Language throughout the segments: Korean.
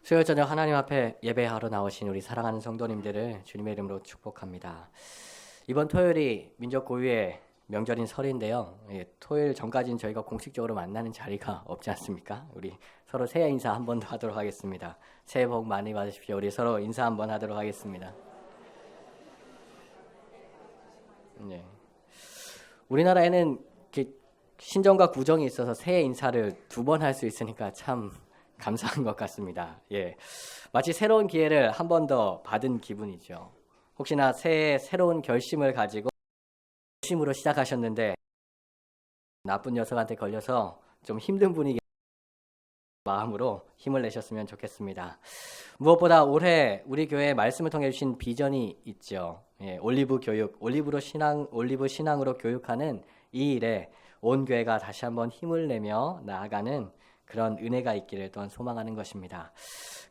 수요일 저녁 하나님 앞에 예배하러 나오신 우리 사랑하는 성도님들을 주님의 이름으로 축복합니다. 이번 토요일이 민족 고유의 명절인 설인데요. 토요일 전까지는 저희가 공식적으로 만나는 자리가 없지 않습니까? 우리 서로 새해 인사 한 번 더 하도록 하겠습니다. 새해 복 많이 받으십시오. 우리 서로 인사 한 번 하도록 하겠습니다. 네. 우리나라에는 신정과 구정이 있어서 새해 인사를 두 번 할 수 있으니까 참 감사한 것 같습니다. 마치 새로운 기회를 한 번 더 받은 기분이죠. 혹시나 새해 새로운 결심을 가지고 결심으로 시작하셨는데 나쁜 녀석한테 걸려서 좀 힘든 분위기 마음으로 힘을 내셨으면 좋겠습니다. 무엇보다 올해 우리 교회에 말씀을 통해 주신 비전이 있죠. 올리브 교육, 올리브 신앙으로 교육하는 이 일에 온 교회가 다시 한번 힘을 내며 나아가는 그런 은혜가 있기를 또한 소망하는 것입니다.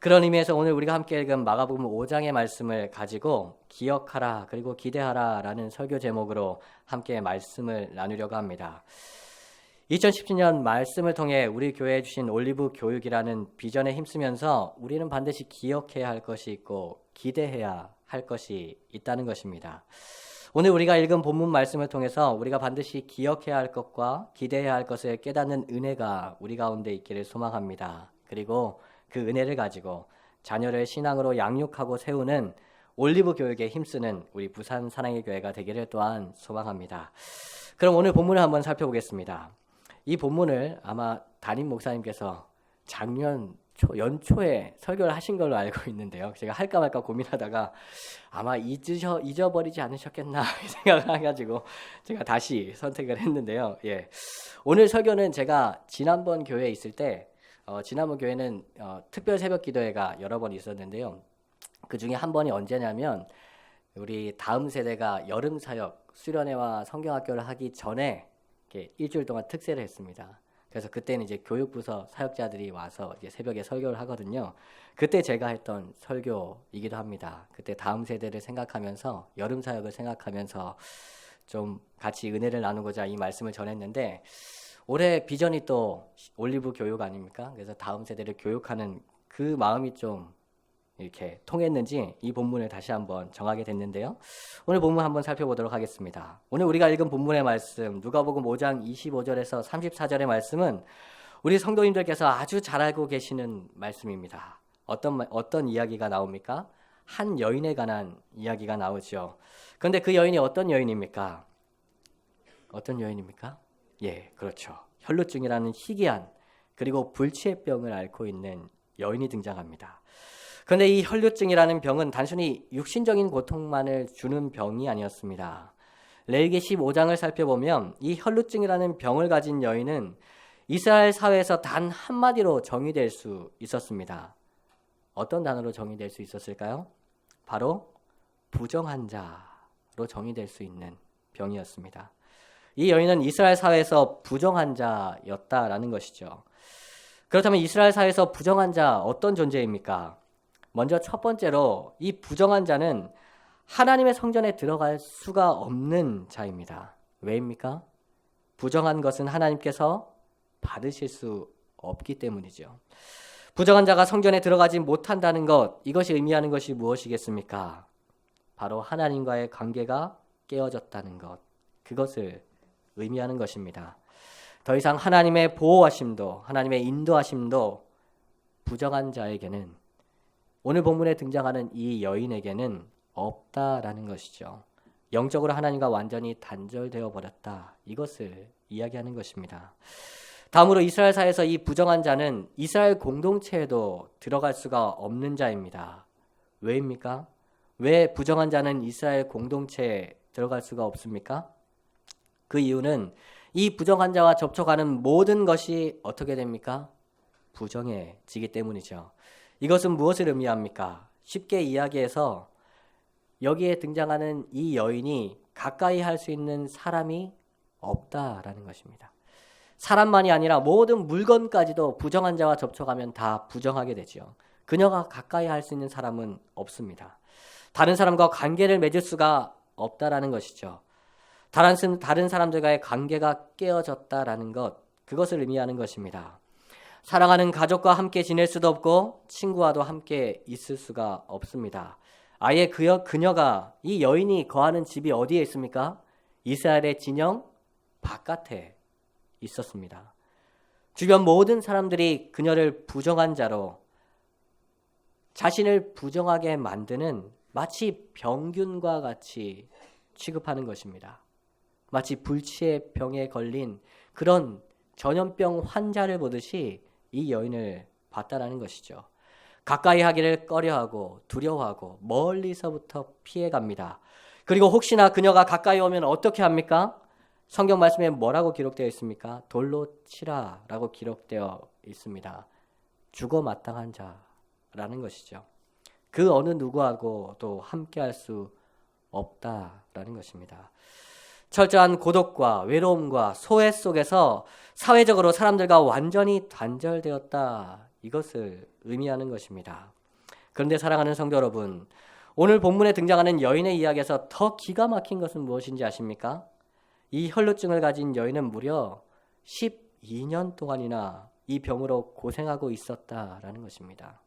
그런 의미에서 오늘 우리가 함께 읽은 마가복음 5장의 말씀을 가지고 기억하라 그리고 기대하라 라는 설교 제목으로 함께 말씀을 나누려고 합니다. 2017년 말씀을 통해 우리 교회에 주신 올리브 교육이라는 비전에 힘쓰면서 우리는 반드시 기억해야 할 것이 있고 기대해야 할 것이 있다는 것입니다. 오늘 우리가 읽은 본문 말씀을 통해서 우리가 반드시 기억해야 할 것과 기대해야 할 것을 깨닫는 은혜가 우리 가운데 있기를 소망합니다. 그리고 그 은혜를 가지고 자녀를 신앙으로 양육하고 세우는 올리브 교육에 힘쓰는 우리 부산 사랑의 교회가 되기를 또한 소망합니다. 그럼 오늘 본문을 한번 살펴보겠습니다. 이 본문을 아마 담임 목사님께서 작년 연초에 설교를 하신 걸로 알고 있는데요. 제가 할까 말까 고민하다가 아마 잊어버리지 않으셨겠나 생각을 해가지고 제가 다시 선택을 했는데요. 오늘 설교는 제가 지난번 교회에 있을 때 지난번 교회는 특별 새벽 기도회가 여러 번 있었는데요. 그 중에 한 번이 언제냐면 우리 다음 세대가 여름 사역 수련회와 성경학교를 하기 전에 일주일 동안 특세를 했습니다. 그래서 그때는 이제 교육부서 사역자들이 와서 이제 새벽에 설교를 하거든요. 그때 제가 했던 설교이기도 합니다. 그때 다음 세대를 생각하면서 여름 사역을 생각하면서 좀 같이 은혜를 나누고자 이 말씀을 전했는데 올해 비전이 또 올리브 교육 아닙니까? 그래서 다음 세대를 교육하는 그 마음이 좀 이렇게 통했는지 이 본문을 다시 한번 정하게 됐는데요. 오늘 본문 한번 살펴보도록 하겠습니다. 오늘 우리가 읽은 본문의 말씀 누가복음 5장 25절에서 34절의 말씀은 우리 성도님들께서 아주 잘 알고 계시는 말씀입니다. 어떤 이야기가 나옵니까? 한 여인에 관한 이야기가 나오죠. 그런데 그 여인이 어떤 여인입니까? 어떤 여인입니까? 그렇죠. 혈루증이라는 희귀한 그리고 불치병을 앓고 있는 여인이 등장합니다. 그런데 이 혈루증이라는 병은 단순히 육신적인 고통만을 주는 병이 아니었습니다. 레위기 15장을 살펴보면 이 혈루증이라는 병을 가진 여인은 이스라엘 사회에서 단 한마디로 정의될 수 있었습니다. 어떤 단어로 정의될 수 있었을까요? 바로 부정한 자로 정의될 수 있는 병이었습니다. 이 여인은 이스라엘 사회에서 부정한 자였다라는 것이죠. 그렇다면 이스라엘 사회에서 부정한 자 어떤 존재입니까? 먼저 첫 번째로 이 부정한 자는 하나님의 성전에 들어갈 수가 없는 자입니다. 왜입니까? 부정한 것은 하나님께서 받으실 수 없기 때문이죠. 부정한 자가 성전에 들어가지 못한다는 것, 이것이 의미하는 것이 무엇이겠습니까? 바로 하나님과의 관계가 깨어졌다는 것, 그것을 의미하는 것입니다. 더 이상 하나님의 보호하심도 하나님의 인도하심도 부정한 자에게는 오늘 본문에 등장하는 이 여인에게는 없다라는 것이죠. 영적으로 하나님과 완전히 단절되어 버렸다. 이것을 이야기하는 것입니다. 다음으로 이스라엘 사회에서 이 부정한 자는 이스라엘 공동체에도 들어갈 수가 없는 자입니다. 왜입니까? 왜 부정한 자는 이스라엘 공동체에 들어갈 수가 없습니까? 그 이유는 이 부정한 자와 접촉하는 모든 것이 어떻게 됩니까? 부정해지기 때문이죠. 이것은 무엇을 의미합니까? 쉽게 이야기해서 여기에 등장하는 이 여인이 가까이 할 수 있는 사람이 없다라는 것입니다. 사람만이 아니라 모든 물건까지도 부정한 자와 접촉하면 다 부정하게 되죠. 그녀가 가까이 할 수 있는 사람은 없습니다. 다른 사람과 관계를 맺을 수가 없다라는 것이죠. 다른 사람들과의 관계가 깨어졌다라는 것, 그것을 의미하는 것입니다. 사랑하는 가족과 함께 지낼 수도 없고 친구와도 함께 있을 수가 없습니다. 아예 그녀가 이 여인이 거하는 집이 어디에 있습니까? 이스라엘의 진영 바깥에 있었습니다. 주변 모든 사람들이 그녀를 부정한 자로 자신을 부정하게 만드는 마치 병균과 같이 취급하는 것입니다. 마치 불치의 병에 걸린 그런 전염병 환자를 보듯이 이 여인을 봤다라는 것이죠. 가까이 하기를 꺼려하고 두려워하고 멀리서부터 피해갑니다. 그리고 혹시나 그녀가 가까이 오면 어떻게 합니까? 성경 말씀에 뭐라고 기록되어 있습니까? 돌로 치라라고 기록되어 있습니다. 죽어 마땅한 자라는 것이죠. 그 어느 누구하고도 함께할 수 없다라는 것입니다. 철저한 고독과 외로움과 소외 속에서 사회적으로 사람들과 완전히 단절되었다. 이것을 의미하는 것입니다. 그런데 사랑하는 성도 여러분, 오늘 본문에 등장하는 여인의 이야기에서 더 기가 막힌 것은 무엇인지 아십니까? 이 혈루증을 가진 여인은 무려 12년 동안이나 이 병으로 고생하고 있었다라는 것입니다.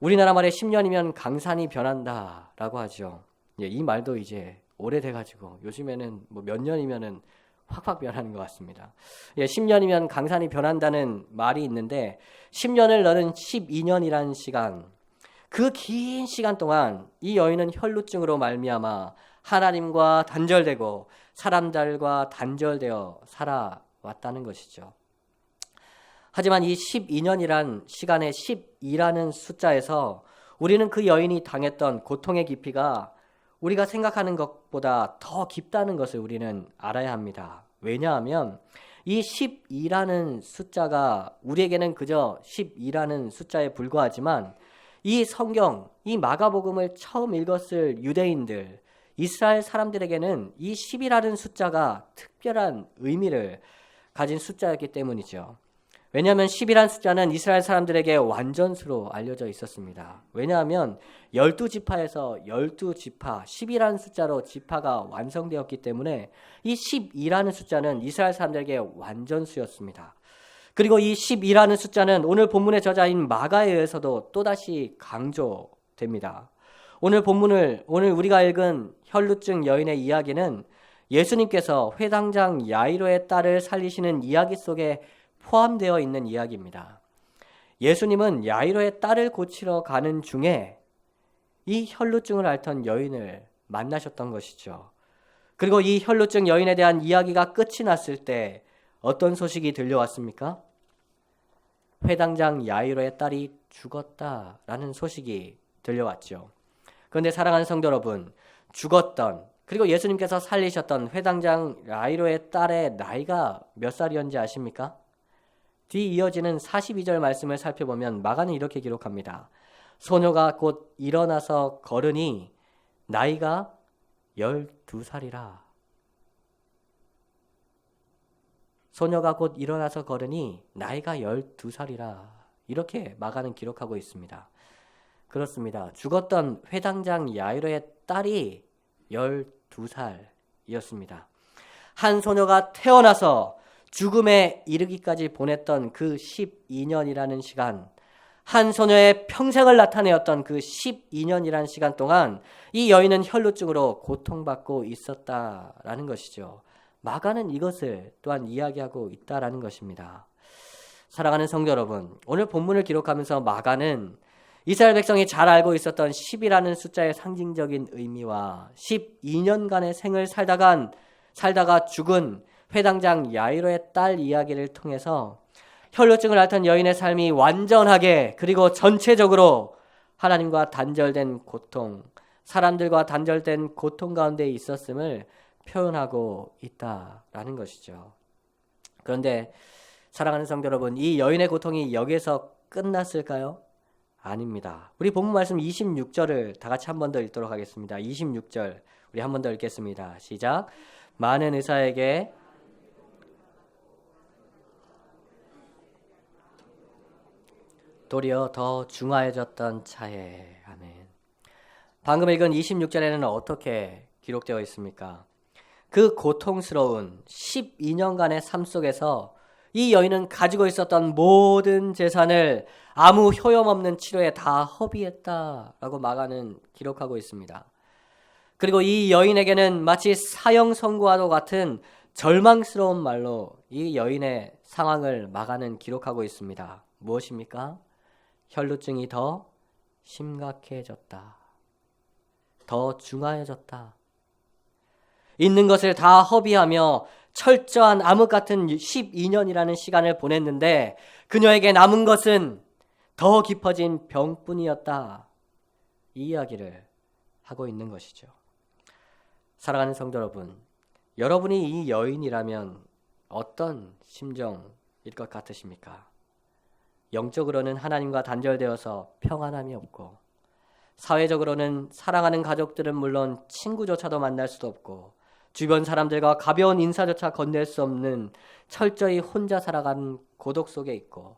우리나라 말에 10년이면 강산이 변한다라고 하죠. 이 말도 이제 오래돼가지고 요즘에는 뭐 몇 년이면은 확 변하는 것 같습니다. 10년이면 강산이 변한다는 말이 있는데 10년을 넣은 12년이라는 시간, 그 긴 시간 동안 이 여인은 혈루증으로 말미암아 하나님과 단절되고 사람들과 단절되어 살아왔다는 것이죠. 하지만 이 12년이란 시간의 12라는 숫자에서 우리는 그 여인이 당했던 고통의 깊이가 우리가 생각하는 것보다 더 깊다는 것을 우리는 알아야 합니다. 왜냐하면 이 12라는 숫자가 우리에게는 그저 12라는 숫자에 불과하지만 이 성경, 이 마가복음을 처음 읽었을 유대인들, 이스라엘 사람들에게는 이 10이라는 숫자가 특별한 의미를 가진 숫자였기 때문이죠. 왜냐하면 10이라는 숫자는 이스라엘 사람들에게 완전수로 알려져 있었습니다. 왜냐하면 12지파에서 12지파, 10이라는 숫자로 지파가 완성되었기 때문에 이 12라는 숫자는 이스라엘 사람들에게 완전수였습니다. 그리고 이 12라는 숫자는 오늘 본문의 저자인 마가에 의해서도 또다시 강조됩니다. 오늘 우리가 읽은 혈루증 여인의 이야기는 예수님께서 회당장 야이로의 딸을 살리시는 이야기 속에 포함되어 있는 이야기입니다. 예수님은 야이로의 딸을 고치러 가는 중에 이 혈루증을 앓던 여인을 만나셨던 것이죠. 그리고 이 혈루증 여인에 대한 이야기가 끝이 났을 때 어떤 소식이 들려왔습니까? 회당장 야이로의 딸이 죽었다라는 소식이 들려왔죠. 그런데 사랑하는 성도 여러분, 죽었던 그리고 예수님께서 살리셨던 회당장 야이로의 딸의 나이가 몇 살이었는지 아십니까? 뒤 이어지는 42절 말씀을 살펴보면 마가는 이렇게 기록합니다. 소녀가 곧 일어나서 걸으니 나이가 12살이라. 소녀가 곧 일어나서 걸으니 나이가 12살이라. 이렇게 마가는 기록하고 있습니다. 그렇습니다. 죽었던 회당장 야이로의 딸이 12살이었습니다. 한 소녀가 태어나서 죽음에 이르기까지 보냈던 그 12년이라는 시간, 한 소녀의 평생을 나타내었던 그 12년이라는 시간 동안 이 여인은 혈루증으로 고통받고 있었다라는 것이죠. 마가는 이것을 또한 이야기하고 있다라는 것입니다. 사랑하는 성도 여러분, 오늘 본문을 기록하면서 마가는 이스라엘 백성이 잘 알고 있었던 10이라는 숫자의 상징적인 의미와 12년간의 생을 살다가 죽은 회당장 야이로의 딸 이야기를 통해서 혈루증을 앓던 여인의 삶이 완전하게 그리고 전체적으로 하나님과 단절된 고통, 사람들과 단절된 고통 가운데 있었음을 표현하고 있다라는 것이죠. 그런데 사랑하는 성도 여러분, 이 여인의 고통이 여기에서 끝났을까요? 아닙니다. 우리 본문 말씀 26절을 다 같이 한 번 더 읽도록 하겠습니다. 26절 우리 한 번 더 읽겠습니다. 시작. 많은 의사에게 도리어 더 중하여졌던 차에. 아멘. 방금 읽은 26절에는 어떻게 기록되어 있습니까? 그 고통스러운 12년간의 삶 속에서 이 여인은 가지고 있었던 모든 재산을 아무 효용없는 치료에 다 허비했다라고 마가는 기록하고 있습니다. 그리고 이 여인에게는 마치 사형 선고와도 같은 절망스러운 말로 이 여인의 상황을 마가는 기록하고 있습니다. 무엇입니까? 혈루증이 더 심각해졌다. 더 중하해졌다. 있는 것을 다 허비하며 철저한 암흑 같은 12년이라는 시간을 보냈는데 그녀에게 남은 것은 더 깊어진 병뿐이었다. 이 이야기를 하고 있는 것이죠. 사랑하는 성도 여러분, 여러분이 이 여인이라면 어떤 심정일 것 같으십니까? 영적으로는 하나님과 단절되어서 평안함이 없고, 사회적으로는 사랑하는 가족들은 물론 친구조차도 만날 수도 없고, 주변 사람들과 가벼운 인사조차 건넬 수 없는 철저히 혼자 살아가는 고독 속에 있고,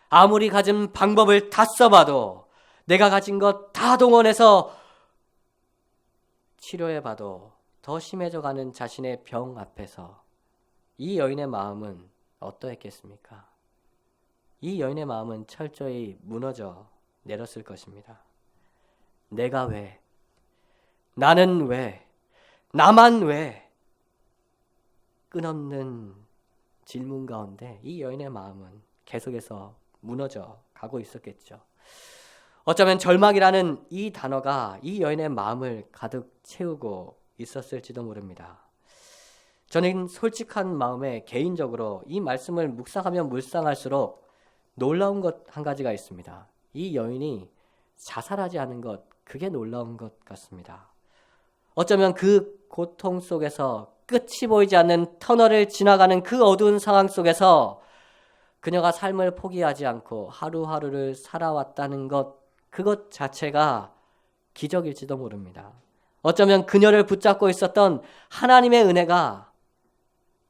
아무리 가진 방법을 다 써봐도 내가 가진 것 다 동원해서 치료해봐도 더 심해져가는 자신의 병 앞에서 이 여인의 마음은 어떠했겠습니까? 이 여인의 마음은 철저히 무너져 내렸을 것입니다. 내가 왜? 나는 왜? 나만 왜? 끝없는 질문 가운데 이 여인의 마음은 계속해서 무너져 가고 있었겠죠. 어쩌면 절망이라는 이 단어가 이 여인의 마음을 가득 채우고 있었을지도 모릅니다. 저는 솔직한 마음에 개인적으로 이 말씀을 묵상하면 묵상할수록 놀라운 것 한 가지가 있습니다. 이 여인이 자살하지 않은 것, 그게 놀라운 것 같습니다. 어쩌면 그 고통 속에서 끝이 보이지 않는 터널을 지나가는 그 어두운 상황 속에서 그녀가 삶을 포기하지 않고 하루하루를 살아왔다는 것, 그것 자체가 기적일지도 모릅니다. 어쩌면 그녀를 붙잡고 있었던 하나님의 은혜가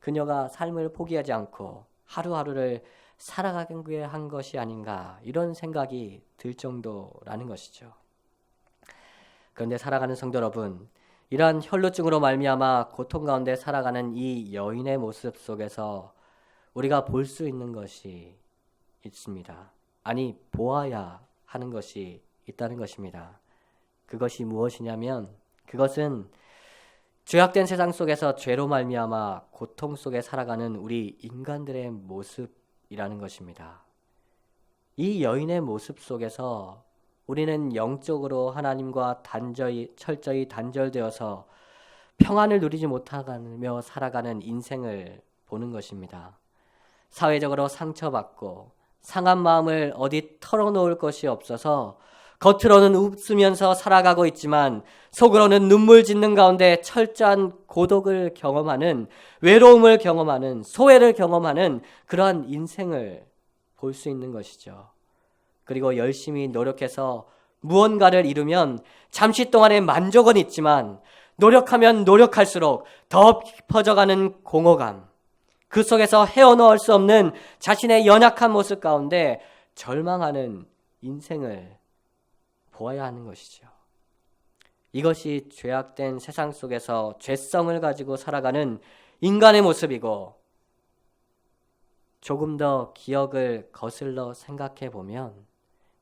그녀가 삶을 포기하지 않고 하루하루를 살아가게 한 것이 아닌가, 이런 생각이 들 정도라는 것이죠. 그런데 사랑하는 성도 여러분, 이러한 혈루증으로 말미암아 고통 가운데 살아가는 이 여인의 모습 속에서 우리가 볼 수 있는 것이 있습니다. 아니, 보아야 하는 것이 있다는 것입니다. 그것이 무엇이냐면, 그것은 죄악된 세상 속에서 죄로 말미암아 고통 속에 살아가는 우리 인간들의 모습이라는 것입니다. 이 여인의 모습 속에서 우리는 영적으로 하나님과 철저히 단절되어서 평안을 누리지 못하며 살아가는 인생을 보는 것입니다. 사회적으로 상처받고 상한 마음을 어디 털어놓을 것이 없어서 겉으로는 웃으면서 살아가고 있지만 속으로는 눈물 짓는 가운데 철저한 고독을 경험하는, 외로움을 경험하는, 소외를 경험하는 그러한 인생을 볼 수 있는 것이죠. 그리고 열심히 노력해서 무언가를 이루면 잠시 동안의 만족은 있지만 노력하면 노력할수록 더 깊어져가는 공허감, 그 속에서 헤어놓을 수 없는 자신의 연약한 모습 가운데 절망하는 인생을 보아야 하는 것이죠. 이것이 죄악된 세상 속에서 죄성을 가지고 살아가는 인간의 모습이고, 조금 더 기억을 거슬러 생각해 보면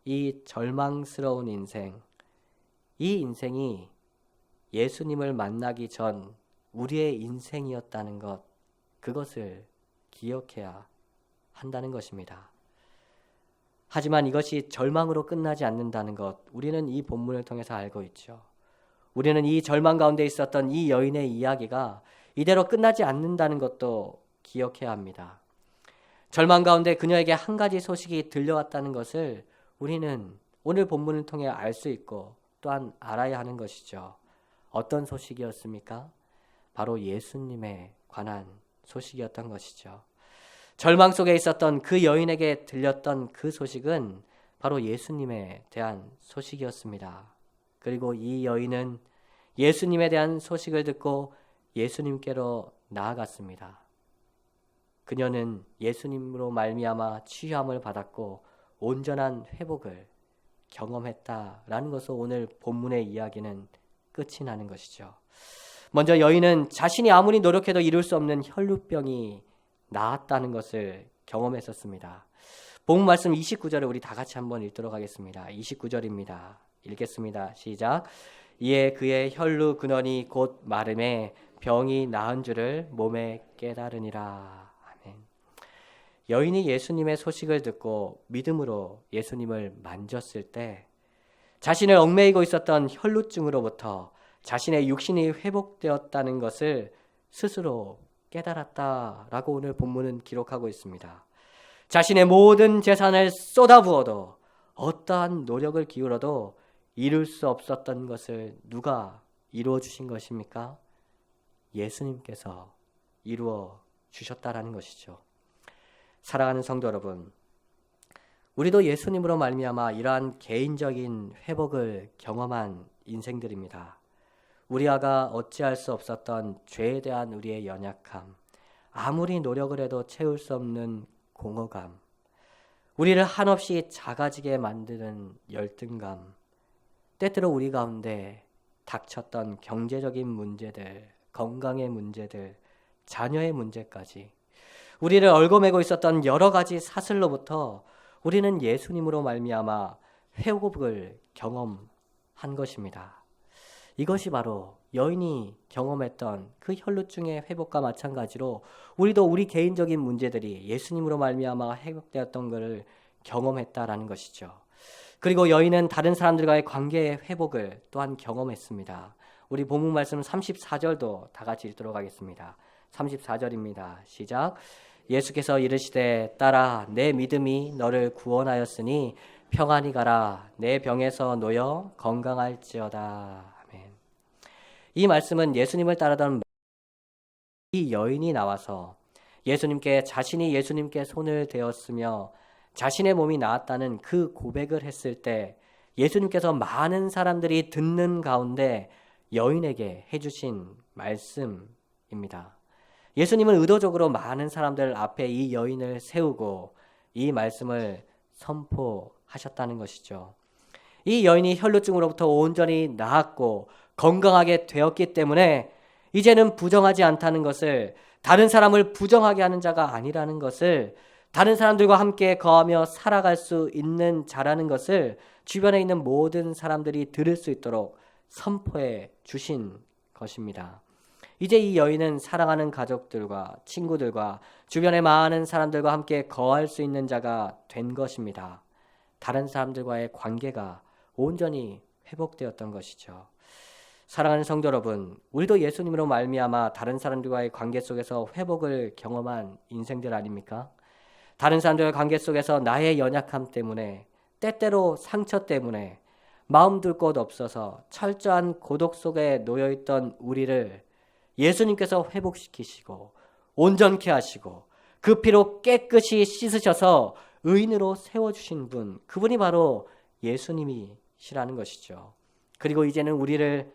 이 절망스러운 인생, 이 인생이 예수님을 만나기 전 우리의 인생이었다는 것, 그것을 기억해야 한다는 것입니다. 하지만 이것이 절망으로 끝나지 않는다는 것, 우리는 이 본문을 통해서 알고 있죠. 우리는 이 절망 가운데 있었던 이 여인의 이야기가 이대로 끝나지 않는다는 것도 기억해야 합니다. 절망 가운데 그녀에게 한 가지 소식이 들려왔다는 것을 우리는 오늘 본문을 통해 알 수 있고 또한 알아야 하는 것이죠. 어떤 소식이었습니까? 바로 예수님에 관한 소식이었던 것이죠. 절망 속에 있었던 그 여인에게 들렸던 그 소식은 바로 예수님에 대한 소식이었습니다. 그리고 이 여인은 예수님에 대한 소식을 듣고 예수님께로 나아갔습니다. 그녀는 예수님으로 말미암아 치유함을 받았고 온전한 회복을 경험했다라는 것으로 오늘 본문의 이야기는 끝이 나는 것이죠. 먼저 여인은 자신이 아무리 노력해도 이룰 수 없는 혈루병이 나았다는 것을 경험했었습니다. 본문 말씀 29절을 우리 다 같이 한번 읽도록 하겠습니다. 29절입니다. 읽겠습니다. 시작. 이에 그의 혈루 근원이 곧 마름에 병이 나은 줄을 몸에 깨달으니라. 아멘. 여인이 예수님의 소식을 듣고 믿음으로 예수님을 만졌을 때 자신을 얽매이고 있었던 혈루증으로부터 자신의 육신이 회복되었다는 것을 스스로 깨달았다라고 오늘 본문은 기록하고 있습니다. 자신의 모든 재산을 쏟아부어도 어떠한 노력을 기울여도 이룰 수 없었던 것을 누가 이루어 주신 것입니까? 예수님께서 이루어 주셨다라는 것이죠. 사랑하는 성도 여러분, 우리도 예수님으로 말미암아 이러한 개인적인 회복을 경험한 인생들입니다. 우리아가 어찌할 수 없었던 죄에 대한 우리의 연약함, 아무리 노력을 해도 채울 수 없는 공허감, 우리를 한없이 작아지게 만드는 열등감, 때때로 우리 가운데 닥쳤던 경제적인 문제들, 건강의 문제들, 자녀의 문제까지 우리를 얽어매고 있었던 여러 가지 사슬로부터 우리는 예수님으로 말미암아 회복을 경험한 것입니다. 이것이 바로 여인이 경험했던 그 혈루증의 회복과 마찬가지로 우리도 우리 개인적인 문제들이 예수님으로 말미암아 회복되었던 것을 경험했다라는 것이죠. 그리고 여인은 다른 사람들과의 관계의 회복을 또한 경험했습니다. 우리 본문 말씀 34절도 다 같이 읽도록 하겠습니다. 34절입니다. 시작. 예수께서 이르시되 딸아 내 믿음이 너를 구원하였으니 평안히 가라. 내 병에서 놓여 건강할지어다. 아멘. 이 말씀은 예수님을 따르던 이 여인이 나와서 예수님께 자신이 예수님께 손을 대었으며 자신의 몸이 나았다는 그 고백을 했을 때 예수님께서 많은 사람들이 듣는 가운데 여인에게 해주신 말씀입니다. 예수님은 의도적으로 많은 사람들 앞에 이 여인을 세우고 이 말씀을 선포하셨다는 것이죠. 이 여인이 혈루증으로부터 온전히 나았고 건강하게 되었기 때문에 이제는 부정하지 않다는 것을, 다른 사람을 부정하게 하는 자가 아니라는 것을, 다른 사람들과 함께 거하며 살아갈 수 있는 자라는 것을 주변에 있는 모든 사람들이 들을 수 있도록 선포해 주신 것입니다. 이제 이 여인은 사랑하는 가족들과 친구들과 주변의 많은 사람들과 함께 거할 수 있는 자가 된 것입니다. 다른 사람들과의 관계가 온전히 회복되었던 것이죠. 사랑하는 성도 여러분, 우리도 예수님으로 말미암아 다른 사람들과의 관계 속에서 회복을 경험한 인생들 아닙니까? 다른 사람들과의 관계 속에서 나의 연약함 때문에, 때때로 상처 때문에 마음 둘 곳 없어서 철저한 고독 속에 놓여있던 우리를 예수님께서 회복시키시고 온전케 하시고 그 피로 깨끗이 씻으셔서 의인으로 세워주신 분, 그분이 바로 예수님이시라는 것이죠. 그리고 이제는 우리를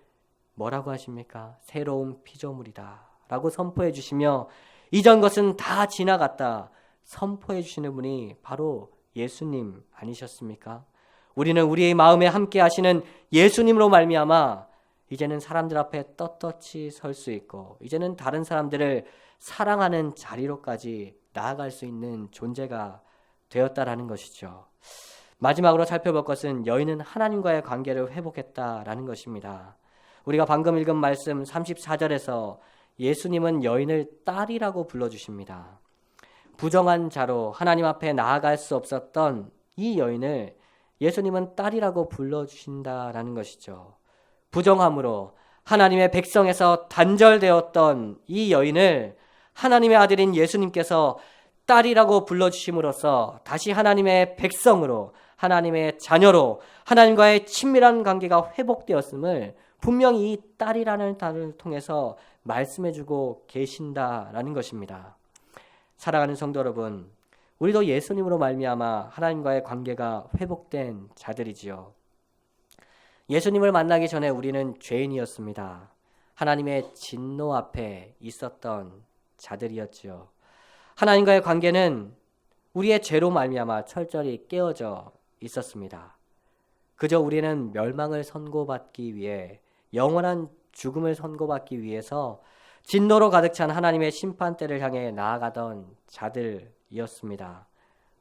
뭐라고 하십니까? 새로운 피조물이다 라고 선포해 주시며 이전 것은 다 지나갔다 선포해 주시는 분이 바로 예수님 아니셨습니까? 우리는 우리의 마음에 함께 하시는 예수님으로 말미암아 이제는 사람들 앞에 떳떳이 설 수 있고 이제는 다른 사람들을 사랑하는 자리로까지 나아갈 수 있는 존재가 되었다라는 것이죠. 마지막으로 살펴볼 것은 여인은 하나님과의 관계를 회복했다라는 것입니다. 우리가 방금 읽은 말씀 34절에서 예수님은 여인을 딸이라고 불러주십니다. 부정한 자로 하나님 앞에 나아갈 수 없었던 이 여인을 예수님은 딸이라고 불러주신다라는 것이죠. 부정함으로 하나님의 백성에서 단절되었던 이 여인을 하나님의 아들인 예수님께서 딸이라고 불러주심으로써 다시 하나님의 백성으로, 하나님의 자녀로 하나님과의 친밀한 관계가 회복되었음을 분명히 이 딸이라는 단어를 통해서 말씀해주고 계신다라는 것입니다. 사랑하는 성도 여러분, 우리도 예수님으로 말미암아 하나님과의 관계가 회복된 자들이지요. 예수님을 만나기 전에 우리는 죄인이었습니다. 하나님의 진노 앞에 있었던 자들이었지요. 하나님과의 관계는 우리의 죄로 말미암아 철저히 깨어져 있었습니다. 그저 우리는 멸망을 선고받기 위해, 영원한 죽음을 선고받기 위해서 진노로 가득 찬 하나님의 심판대를 향해 나아가던 자들이었습니다.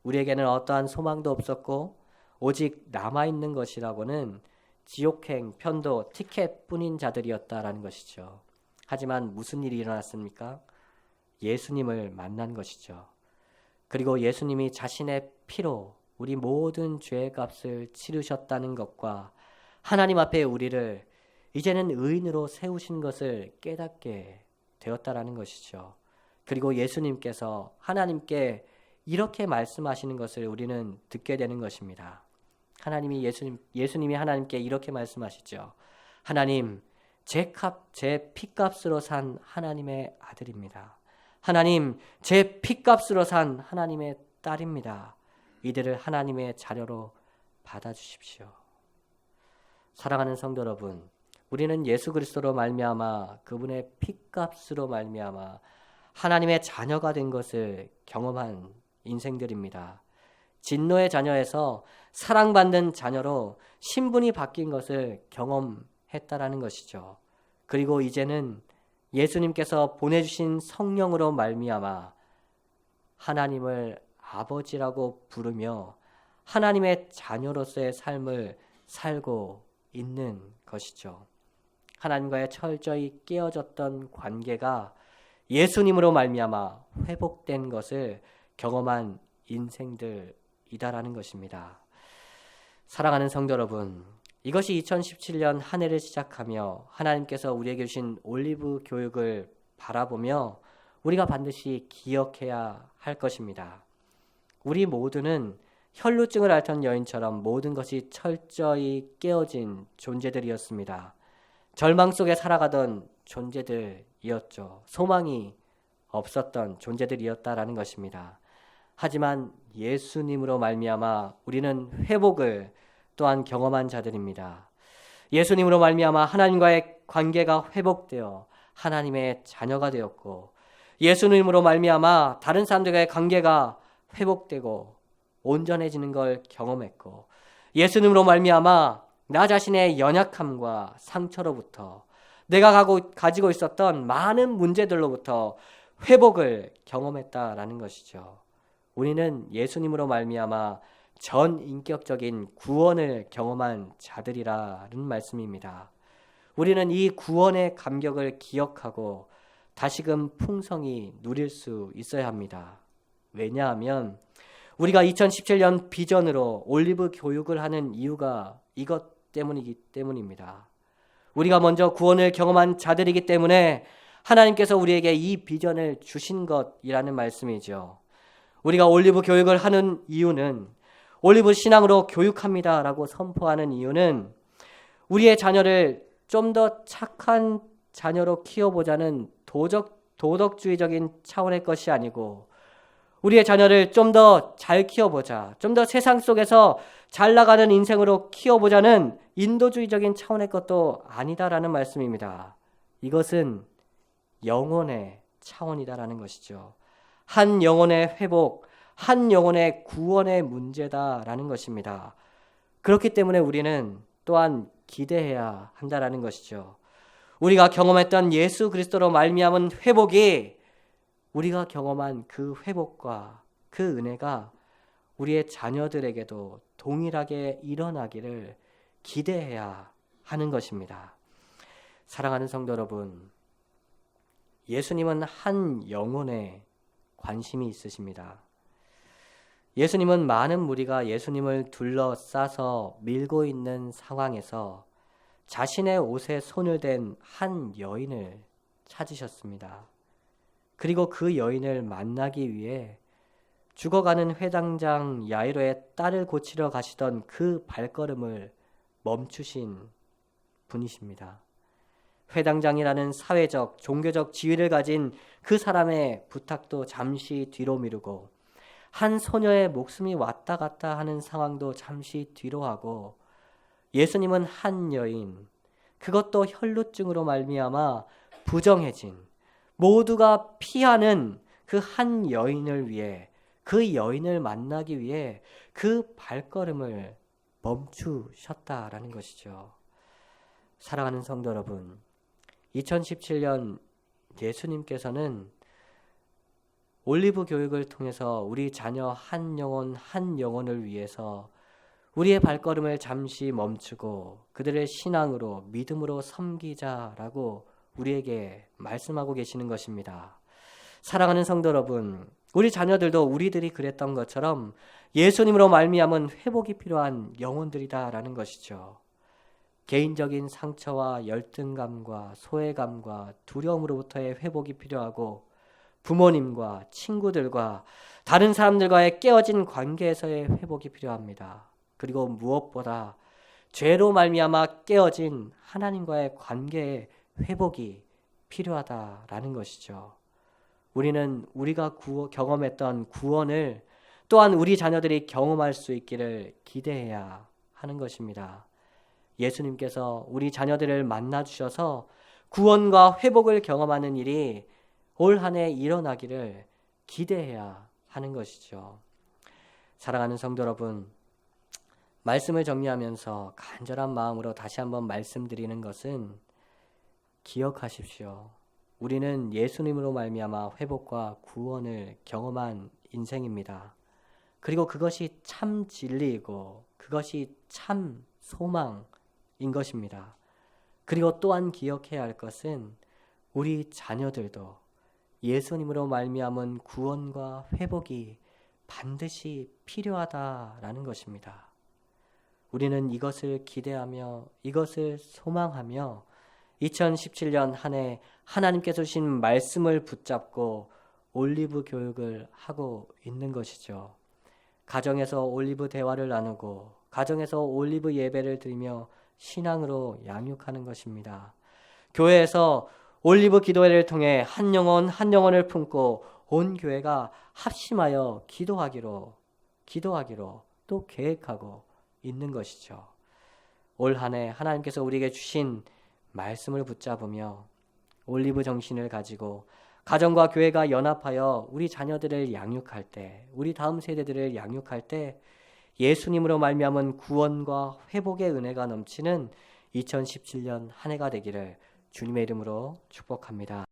우리에게는 어떠한 소망도 없었고 오직 남아있는 것이라고는 지옥행, 편도, 티켓뿐인 자들이었다라는 것이죠. 하지만 무슨 일이 일어났습니까? 예수님을 만난 것이죠. 그리고 예수님이 자신의 피로 우리 모든 죄의 값을 치르셨다는 것과 하나님 앞에 우리를 이제는 의인으로 세우신 것을 깨닫게 되었다라는 것이죠. 그리고 예수님께서 하나님께 이렇게 말씀하시는 것을 우리는 듣게 되는 것입니다. 예수님이 하나님께 이렇게 말씀하시죠. 하나님, 제 피값으로 산 하나님의 아들입니다. 하나님, 제 피값으로 산 하나님의 딸입니다. 이들을 하나님의 자녀로 받아주십시오. 사랑하는 성도 여러분, 우리는 예수 그리스도로 말미암아 그분의 피값으로 말미암아 하나님의 자녀가 된 것을 경험한 인생들입니다. 진노의 자녀에서 사랑받는 자녀로 신분이 바뀐 것을 경험했다라는 것이죠. 그리고 이제는 예수님께서 보내주신 성령으로 말미암아 하나님을 아버지라고 부르며 하나님의 자녀로서의 삶을 살고 있는 것이죠. 하나님과의 철저히 깨어졌던 관계가 예수님으로 말미암아 회복된 것을 경험한 인생들이다라는 것입니다. 사랑하는 성도 여러분, 이것이 2017년 한 해를 시작하며 하나님께서 우리에게 주신 올리브 교육을 바라보며 우리가 반드시 기억해야 할 것입니다. 우리 모두는 혈루증을 앓던 여인처럼 모든 것이 철저히 깨어진 존재들이었습니다. 절망 속에 살아가던 존재들이었죠. 소망이 없었던 존재들이었다라는 것입니다. 하지만 예수님으로 말미암아 우리는 회복을 또한 경험한 자들입니다. 예수님으로 말미암아 하나님과의 관계가 회복되어 하나님의 자녀가 되었고, 예수님으로 말미암아 다른 사람들과의 관계가 회복되고 온전해지는 걸 경험했고, 예수님으로 말미암아 나 자신의 연약함과 상처로부터 내가 가지고 있었던 많은 문제들로부터 회복을 경험했다라는 것이죠. 우리는 예수님으로 말미암아 전 인격적인 구원을 경험한 자들이라는 말씀입니다. 우리는 이 구원의 감격을 기억하고 다시금 풍성히 누릴 수 있어야 합니다. 왜냐하면 우리가 2017년 비전으로 올리브 교육을 하는 이유가 이것 때문이기 때문입니다. 우리가 먼저 구원을 경험한 자들이기 때문에 하나님께서 우리에게 이 비전을 주신 것이라는 말씀이죠. 우리가 올리브 교육을 하는 이유는, 올리브 신앙으로 교육합니다라고 선포하는 이유는 우리의 자녀를 좀 더 착한 자녀로 키워보자는 도덕주의적인 차원의 것이 아니고, 우리의 자녀를 좀 더 잘 키워보자, 좀 더 세상 속에서 잘 나가는 인생으로 키워보자는 인도주의적인 차원의 것도 아니다라는 말씀입니다. 이것은 영혼의 차원이다라는 것이죠. 한 영혼의 회복, 한 영혼의 구원의 문제다라는 것입니다. 그렇기 때문에 우리는 또한 기대해야 한다라는 것이죠. 우리가 경험했던 예수 그리스도로 말미암은 회복이, 우리가 경험한 그 회복과 그 은혜가 우리의 자녀들에게도 동일하게 일어나기를 기대해야 하는 것입니다. 사랑하는 성도 여러분, 예수님은 한 영혼에 관심이 있으십니다. 예수님은 많은 무리가 예수님을 둘러싸서 밀고 있는 상황에서 자신의 옷에 손을 댄 한 여인을 찾으셨습니다. 그리고 그 여인을 만나기 위해 죽어가는 회당장 야이로의 딸을 고치러 가시던 그 발걸음을 멈추신 분이십니다. 회당장이라는 사회적, 종교적 지위를 가진 그 사람의 부탁도 잠시 뒤로 미루고, 한 소녀의 목숨이 왔다 갔다 하는 상황도 잠시 뒤로 하고, 예수님은 한 여인, 그것도 혈루증으로 말미암아 부정해진, 모두가 피하는 그 한 여인을 위해, 그 여인을 만나기 위해 그 발걸음을 멈추셨다라는 것이죠. 사랑하는 성도 여러분, 2017년 예수님께서는 올리브 교육을 통해서 우리 자녀 한 영혼 한 영혼을 위해서 우리의 발걸음을 잠시 멈추고 그들의 신앙으로 믿음으로 섬기자라고 우리에게 말씀하고 계시는 것입니다. 사랑하는 성도 여러분, 우리 자녀들도 우리들이 그랬던 것처럼 예수님으로 말미암은 회복이 필요한 영혼들이다라는 것이죠. 개인적인 상처와 열등감과 소외감과 두려움으로부터의 회복이 필요하고 부모님과 친구들과 다른 사람들과의 깨어진 관계에서의 회복이 필요합니다. 그리고 무엇보다 죄로 말미암아 깨어진 하나님과의 관계의 회복이 필요하다라는 것이죠. 우리는 우리가 경험했던 구원을 또한 우리 자녀들이 경험할 수 있기를 기대해야 하는 것입니다. 예수님께서 우리 자녀들을 만나 주셔서 구원과 회복을 경험하는 일이 올 한 해 일어나기를 기대해야 하는 것이죠. 사랑하는 성도 여러분, 말씀을 정리하면서 간절한 마음으로 다시 한번 말씀드리는 것은 기억하십시오. 우리는 예수님으로 말미암아 회복과 구원을 경험한 인생입니다. 그리고 그것이 참 진리이고 그것이 참 소망인 것입니다. 그리고 또한 기억해야 할 것은 우리 자녀들도 예수님으로 말미암은 구원과 회복이 반드시 필요하다라는 것입니다. 우리는 이것을 기대하며 이것을 소망하며 2017년 한 해 하나님께서 주신 말씀을 붙잡고 올리브 교육을 하고 있는 것이죠. 가정에서 올리브 대화를 나누고 가정에서 올리브 예배를 드리며 신앙으로 양육하는 것입니다. 교회에서 올리브 기도회를 통해 한 영혼 한 영혼을 품고 온 교회가 합심하여 기도하기로 또 계획하고 있는 것이죠. 올 한 해 하나님께서 우리에게 주신 말씀을 붙잡으며 올리브 정신을 가지고 가정과 교회가 연합하여 우리 자녀들을 양육할 때, 우리 다음 세대들을 양육할 때 예수님으로 말미암은 구원과 회복의 은혜가 넘치는 2017년 한 해가 되기를 주님의 이름으로 축복합니다.